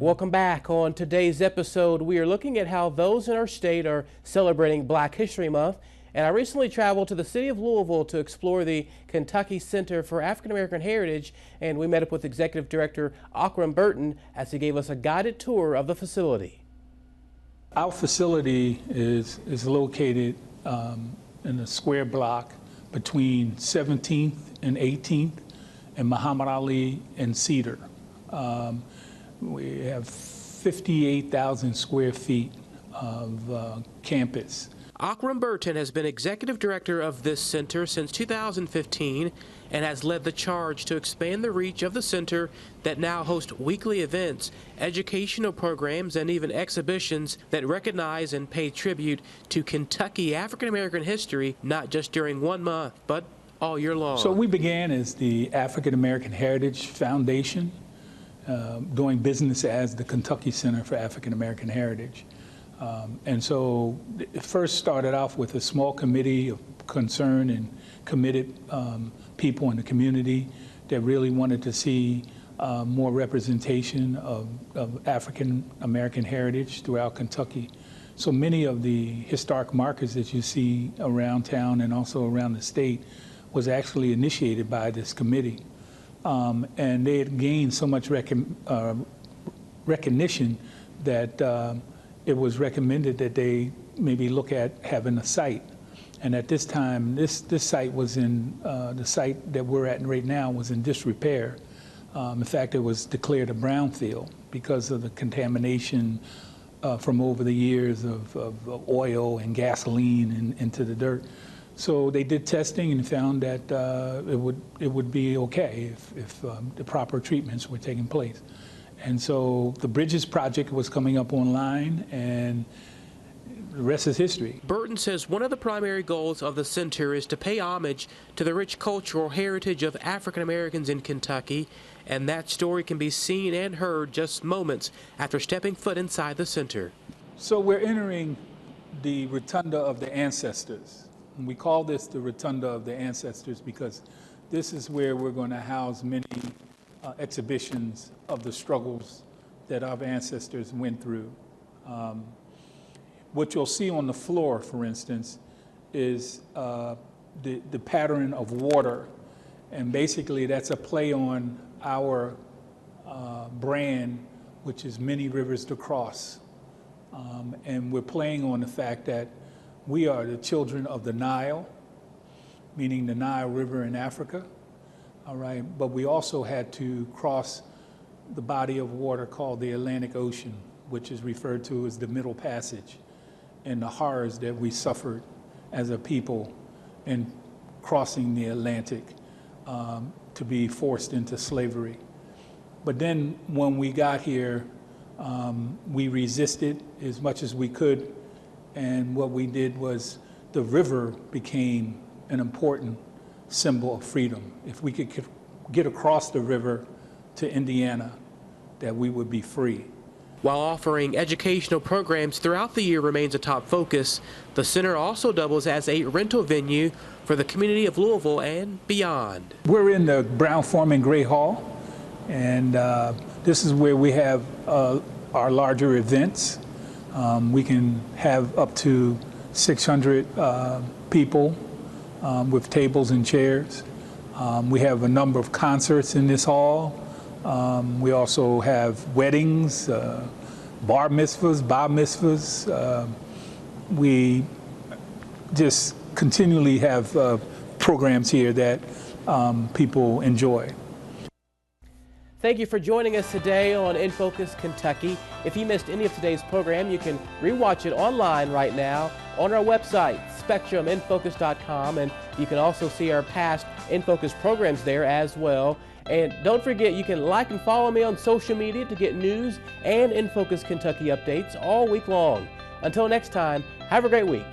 Welcome back. On today's episode, we are looking at how those in our state are celebrating Black History Month. And I recently traveled to the city of Louisville to explore the Kentucky Center for African American Heritage, and we met up with Executive Director Aukram Burton as he gave us a guided tour of the facility. Our facility is located in a square block between 17th and 18th and Muhammad Ali and Cedar. We have 58,000 square feet of campus. Aukram Burton has been executive director of this center since 2015 and has led the charge to expand the reach of the center that now hosts weekly events, educational programs, and even exhibitions that recognize and pay tribute to Kentucky African American history, not just during 1 month, but all year long. So we began as the African American Heritage Foundation, doing business as the Kentucky Center for African American Heritage. And so it first started off with a small committee of concerned and committed people in the community that really wanted to see more representation of African American heritage throughout Kentucky. So many of the historic markers that you see around town and also around the state was actually initiated by this committee. And they had gained so much recognition that it was recommended that they maybe look at having a site. And at this time, this site was in, the site that we're at right now was in disrepair. In fact, it was declared a brownfield because of the contamination from over the years of oil and gasoline into the dirt. So they did testing and found that it would be okay if the proper treatments were taking place. And so the Bridges project was coming up online, and the rest is history. Burton says one of the primary goals of the center is to pay homage to the rich cultural heritage of African Americans in Kentucky, and that story can be seen and heard just moments after stepping foot inside the center. So we're entering the Rotunda of the Ancestors. And we call this the Rotunda of the Ancestors because this is where we're going to house many exhibitions of the struggles that our ancestors went through. What you'll see on the floor, for instance, is the pattern of water. And basically that's a play on our brand, which is Many Rivers to Cross. And we're playing on the fact that we are the children of the Nile, meaning the Nile River in Africa. All right, but we also had to cross the body of water called the Atlantic Ocean, which is referred to as the Middle Passage, and the horrors that we suffered as a people in crossing the Atlantic to be forced into slavery. But then when we got here, we resisted as much as we could, and what we did was the river became an important symbol of freedom. If we could get across the river to Indiana, that we would be free. While offering educational programs throughout the year remains a top focus, the center also doubles as a rental venue for the community of Louisville and beyond. We're in the Brown-Forman Gray Hall, and this is where we have our larger events. We can have up to 600 people with tables and chairs. We have a number of concerts in this hall. We also have weddings, bar mitzvahs, bar mitzvahs. We just continually have programs here that people enjoy. Thank you for joining us today on In Focus Kentucky. If you missed any of today's program, you can rewatch it online right now on our website, spectruminfocus.com, and you can also see our past In Focus programs there as well. And don't forget, you can like and follow me on social media to get news and In Focus Kentucky updates all week long. Until next time, have a great week.